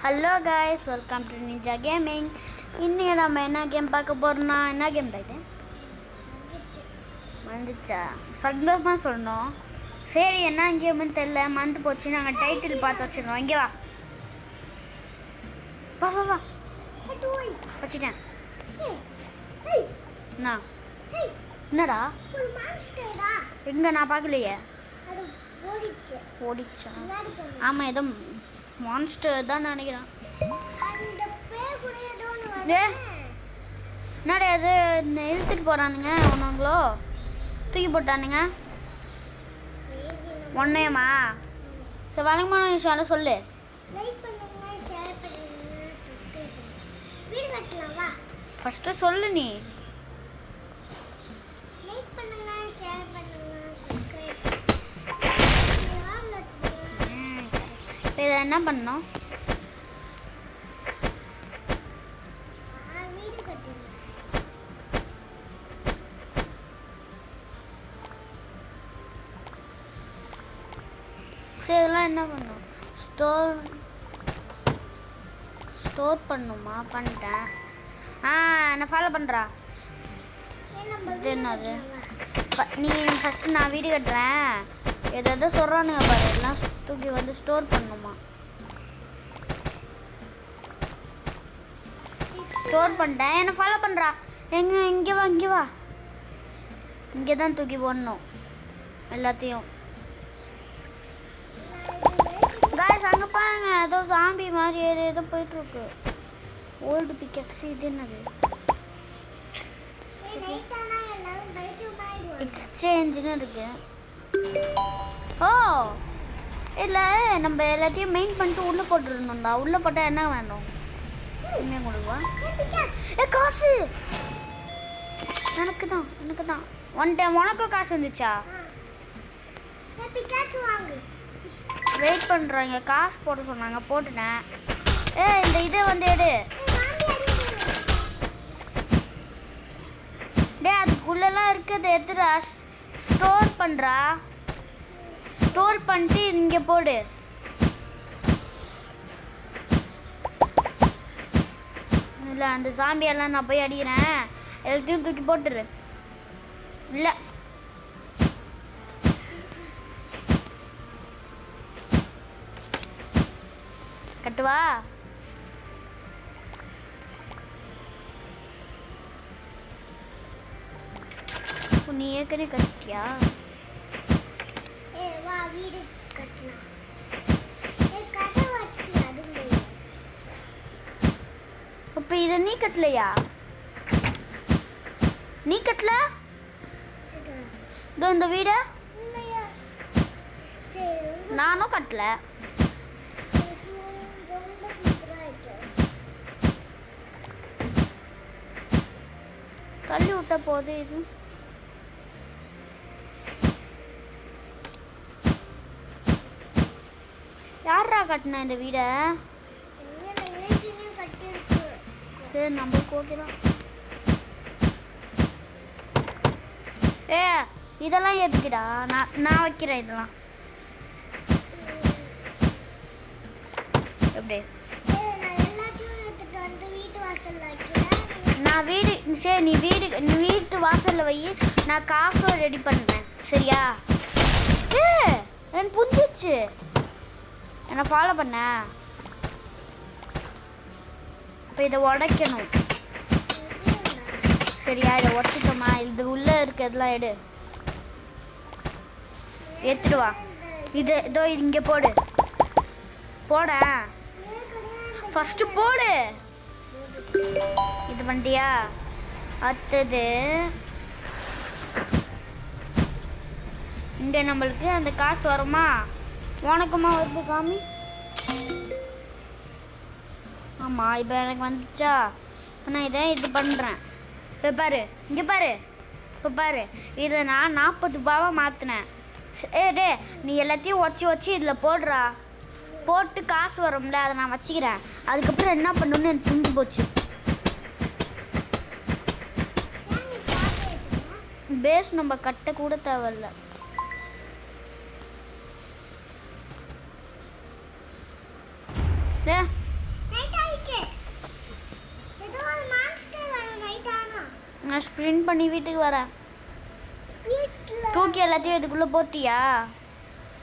Hello guys, welcome to ninja gaming. இன்னைக்கு நம்ம என்ன கேம் பார்க்க போகிறோம்னா, என்ன கேம் தான் இது? வந்துச்சா? சந்தோஷமாக சொல்லணும். சரி, என்ன கேம்னு தெரியல, மறந்து போச்சு. நாங்கள் டைட்டில் பார்த்து வச்சுருந்தோம். இங்கே வா வா வா வா வச்சுட்டேன். என்னடா எங்க நான் பார்க்கலையே. ஓடிச்சா? ஆமாம், ஏதோ மான்ஸ்டர் தான் நினைக்கிறேன். என்னடா அது இழுத்துட்டு போகிறானுங்க ஒன்றுங்களோ, தூக்கி போட்டானுங்க ஒன்றையம்மா. சரி, வழக்கமான விஷயம் சொல்லு. ஃபஸ்ட்டு சொல்லு. நீ இதை என்ன பண்ணோம்? சரி, இதெல்லாம் என்ன பண்ணும்? ஸ்டோர் பண்ணுமா? பண்ணிட்டேன். என்ன ஃபாலோ பண்ணுறா? இது என்னது? நீ ஃபஸ்ட்டு நான் வீடு கட்டுறேன். எதாவது சொல்கிறானுங்க பாரு, எல்லாம் தூக்கி வந்து ஸ்டோர் பண்ணுமா? ஸ்டோர் பண்ணிட்டேன். என்ன ஃபாலோ பண்ணுறா? இங்கே வா இங்கே வா. இங்கே தான் தூக்கி போடணும் எல்லாத்தையும். காய்ஸ், அங்கே பாருங்க, ஏதோ சாம்பி மாதிரி ஏதோ போயிட்டுருக்கு. ஓல்டு பிக்கெக்ஸ். இது என்னது? எக்ஸ்சேஞ்சுன்னு இருக்கு. ஓ இல்லை, நம்ம எல்லாத்தையும் மெயின் பண்ணிட்டு உள்ளே போட்டுருந்தோம்டா. உள்ளே போட்டால் என்ன வேணும்? என்ன கொடுவா? காசு எனக்கு தான் ஒன் டைம். உனக்கும் காசு வந்துச்சா? வெயிட் பண்ணுறாங்க, காசு போட சொன்னாங்க, போட்டுனேன். இந்த இதை வந்து எடு. அதுக்குள்ளெல்லாம் இருக்குது, எடுத்துடா. ஸ்டோர் பண்ணுறா. ஸ்டோர் பண்ணிட்டு இங்கே போடு. இல்லை, அந்த சாம்பியெல்லாம் நான் போய் அடிக்கிறேன். எல்லாத்தையும் தூக்கி போட்டுரு. இல்லை, கட்டுவா. நீ ஏற்கனவே கட்டியா? அப்ப இதை நீ கட்டலையா? நீ கட்டல? இந்த வீட நானும் கட்டல. தள்ளி விட்ட போது இது யாரா கட்டின இந்த வீடை? சரி, நம்மளுக்கு ஓகே தான். இதெல்லாம் ஏற்றுக்கிடா. நான் வைக்கிறேன் இதெல்லாம். எப்படி நான் வீடு? சரி, நீ வீட்டு வாசலில் வை. நான் காசும் ரெடி பண்ணுறேன், சரியா? எனக்கு புரிஞ்சிச்சு. என்ன ஃபாலோ பண்ண. இப்போ இதை உடைக்கணும், சரியா? இதை உடச்சிட்டோமா? இது உள்ளே இருக்கிறதுலாம் எடுத்துட்டு வா. இதோ இங்கே போடு. போட ஃபஸ்ட்டு போடு. இது பண்ணிட்டியா? அடுத்தது இங்கே நம்மளுக்கு அந்த காசு வருமா? உனக்குமா வருது? காமி. ஆமாம், இப்போ எனக்கு வந்துச்சா? நான் இது பண்ணுறேன். இப்போ பாரு, இங்கே பாரு. இப்போ பாரு, இதை நான் 40 ரூபாவாக மாற்றினேன். நீ எல்லாத்தையும் வச்சு இதில் போடுறா. போட்டு காசு வரும்ல, அதை நான் வச்சுக்கிறேன். அதுக்கப்புறம் என்ன பண்ணணும்னு எனக்கு புரிஞ்சு போச்சு. பேஸ் நம்ம கட்ட கூட தேவையில்லை. நான் ஸ்ப்ரிண்ட் பண்ணி வீட்டுக்கு வரேன். தூக்கி எல்லாத்தையும் இதுக்குள்ளே போட்டியா?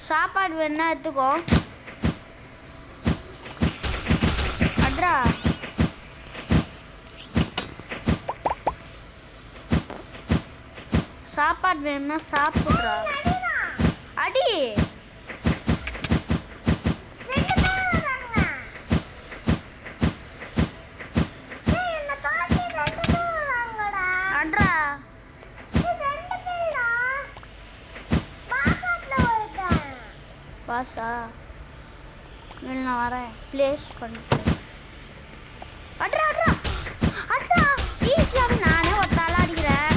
சாப்பாடு வேணா எடுத்துக்கோ. அட்ரா சாப்பாடு வேணும்னா சாப்பிட்றா. அடி அட்ரா. பாஸா? இல்லை நான் வரேன். ப்ளேஸ் பண்ணிட்டு அட்ரா அட்ரா அட்ரா. ஈஸியாக நானே ஒத்தால அடிக்கிறேன்.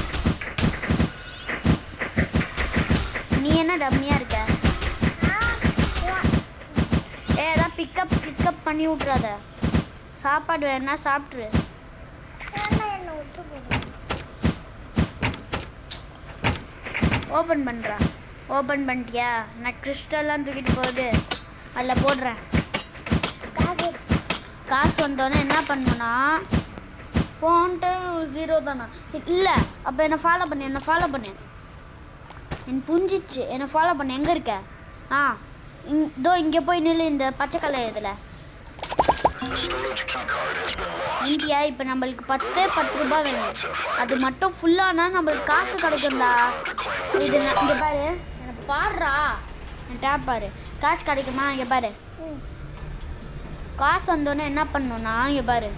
நீ என்ன டம்மியாக இருக்க? ஏதாவது பிக்கப் பண்ணி விட்றாத. சாப்பாடு வேணா சாப்பிட்ரு. ஓப்பன் பண்ணுறா. ஓப்பன் பண்ணிட்டியா? நான் கிறிஸ்டல்லாம் தூக்கிட்டு போகுது அதில் போடுறேன். காசு வந்தோடனே என்ன பண்ணணும்னா போன்ட்டு 0 தானா? இல்லை, அப்போ என்னை ஃபாலோ பண்ணு. எனக்கு புரிஞ்சிச்சு. என்னை ஃபாலோ பண்ணு. எங்கே இருக்க? இதோ இங்கே போய் நில்லு. இந்த பச்சை கலர் இதில் இந்தியா. இப்போ நம்மளுக்கு 10 ரூபாய் வேணும். அது மட்டும் ஃபுல்லானா நம்மளுக்கு காசு கிடைக்கும்டா. இது இங்கே பாரு, எனக்கு பாடுறா. என் டேப் பாரு. காசு கிடைக்குமா? இங்கே பாரு. காசு வந்தோடனே என்ன பண்ணணும்னா இங்கே பாரு.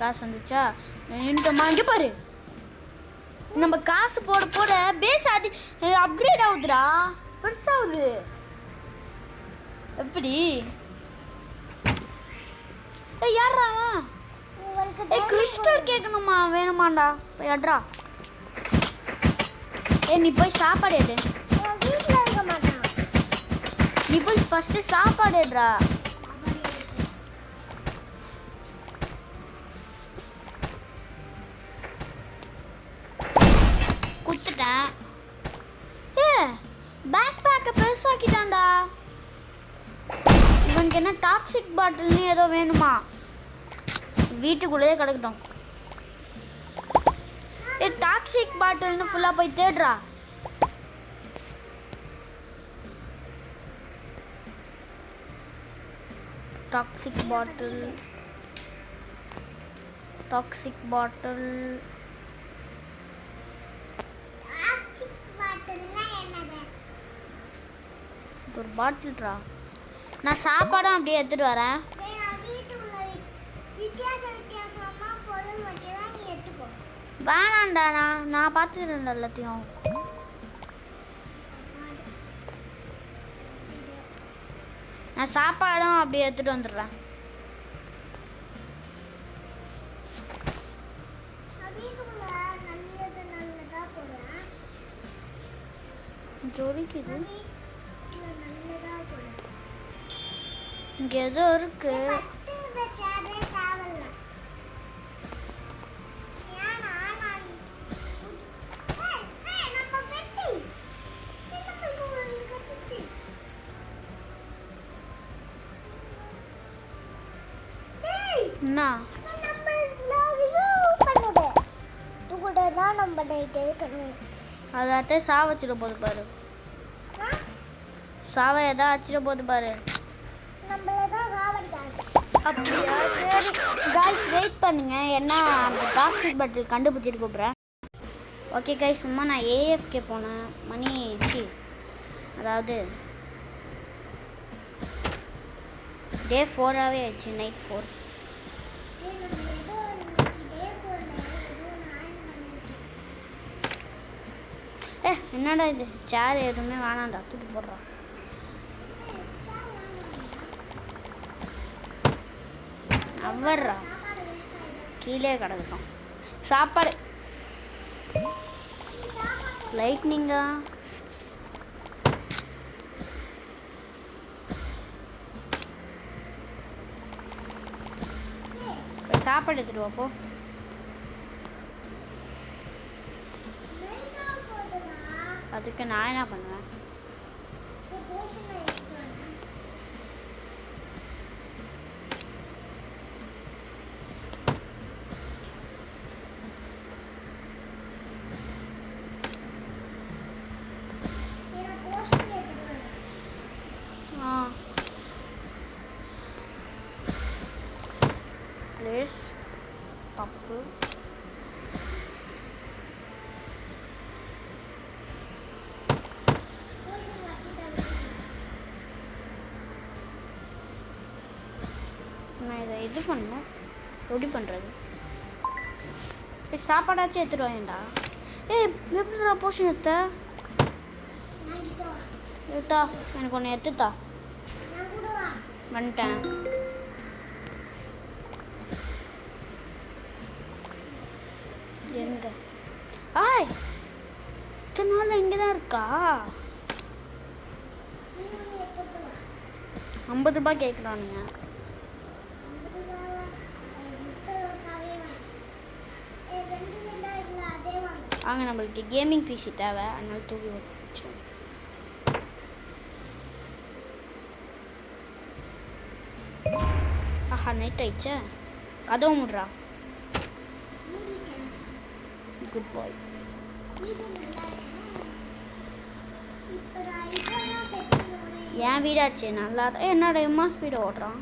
காசு வந்துச்சா? நின்றுமா? இங்கே பாரு. நம்ம காசு போட போட பேஸ் அது அப்கிரேட் ஆகுதுடா. பெருசாகுது. எப்படி? யாரா? கிறிஸ்டல் கேட்கணுமா? வேணுமாண்டா? போய் அட்ரா. நீ போய் சாப்பாடு எடு. நீ போய் ஃபர்ஸ்ட் சாப்பாடு எடுறா. குத்துட்டேன். பேக் பேக்கை பெருசாக்கிட்டான்டா. இவனுக்கு என்ன டாக்ஸிக் பாட்டில்னு ஏதோ வேணுமா? வீட்டுக்குள்ளேயே கிடக்கட்டும். டாக்ஸிக் பாட்டில்னு ஃபுல்லாக போய் தேடுறா. டாக்ஸிக் பாட்டில் ஒரு பாட்டில்ரா. நான் சாப்பாடும் அப்படியே எடுத்துட்டு வரேன். வேணாண்டா, நான் பார்த்துக்கிறேன்டா எல்லாத்தையும். நான் சாப்பாடும் அப்படியே எடுத்துட்டு வந்துடுறேன். ஜொலிக்குது. இங்க ஏதோ இருக்கு. என்ன அதாத்தே சாவச்சிட போது பாரு. சாவ ஏதாவது அச்சிட போது பாரு. அப்படியா? சரி காய்ஸ், வெயிட் பண்ணுங்க. ஏன்னா அந்த டாக்ஸிக் பாட்டில் கண்டுபிடிச்சிட்டு கூப்பிட்றேன். ஓகே காய்ஸ், சும்மா நான் ஏஎஃப்கே போனேன். மணி அதாவது டே 4ஆகவே ஆயிடுச்சு. நைட் 4. என்னடா இது? சேர் எதுவுமே வேணாண்டா, தூக்கி போடுறான். அவர்றா கீழே கிடக்கட்டும். சாப்பாடு லைட்னிங்கா? சாப்பாடு எடுத்துட்டு வாப்போ. அதுக்கு நான் என்ன பண்ணுவேன்? ஸ்பேஸ் தப்பு. நான் இதை இது பண்ணணும். எப்படி பண்ணுறது? சாப்பாடாச்சும் எடுத்துட்டு வாங்கடா. எப்படிடா போஷன் எடுத்தா? எனக்கு ஒன்று எடுத்துத்தா. வந்துட்டேன். எங்க? ஆய், இத்தனை நாள் இங்கே தான் இருக்கா? 50 ரூபாய் கேட்குறானுங்க. அங்கே நம்மளுக்கு கேமிங் பிசி தேவை, அதனால தூக்கி வச்சிடும். ஆஹா, நைட் ஆயிடுச்சே. கதவு முடுறா. குட் பாய். என் வீடாச்சு நல்லா தான். என்னோட எம்மா ஸ்பீடை ஓட்டுறான்.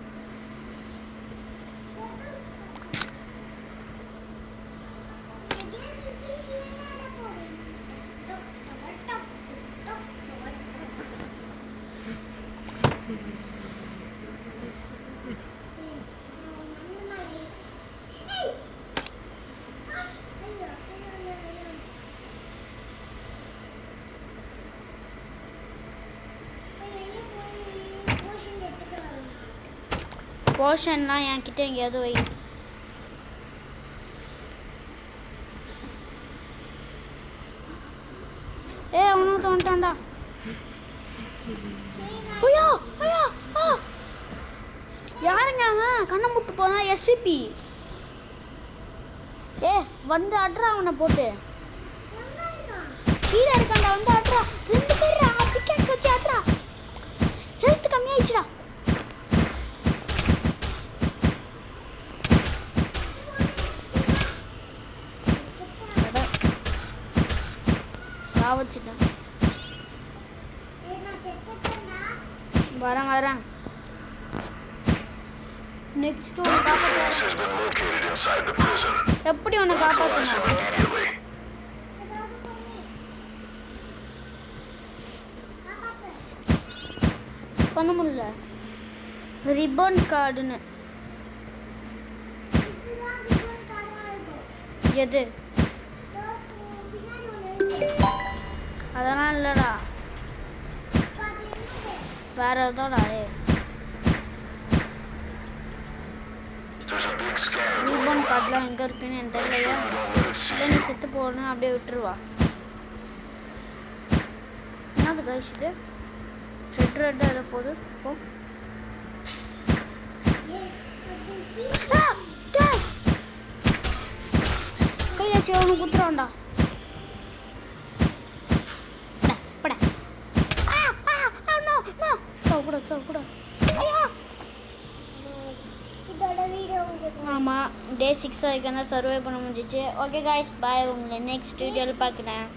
போர்ஷன்லாம் என்கிட்ட எங்கேயாவது வை. அவனும் தோண்டாண்டா. ஐயோ ஐயோ, யாருங்க அவன்? கண்ணை முட்டு போதான். எஸ்சிபி வந்து அட்ரா. அவனை போட்டு கீழே இருக்காண்டா. வந்து அட்ரா. 2 பேர் பிக்கேக்ஸ் வச்சு அட்ரா. ஹெல்த் கம்மியாயிடுச்சுடா. சாவச்சிட்டேன். வரேன். நெக்ஸ்ட் ஒன்று காப்பாற்ற. எப்படி ஒன்று காப்பாற்றணும்? பண்ண முடியல. ரிப்பன் கார்டுன்னு எது? அதெல்லாம் இல்லைடா, வேற எதோடா. ரூபன் கார்டெலாம் எங்கே இருக்குன்னு எனக்கு தெரியலையா? இல்லை, நீ செத்து போகணும் அப்படியே விட்டுருவா. என்னது கைஸ் இது? ரெட்டாக எதை போகுது? போ. கையாச்சு அவனுக்கு குத்துறான்டா. கூட ஆமாம், டே 6 வரைக்கும் தான் சர்வே பண்ண முடிஞ்சிச்சு. ஓகே காய்ஸ், பாய். உங்களை நெக்ஸ்ட் வீடியோவில் பார்க்குறேன்.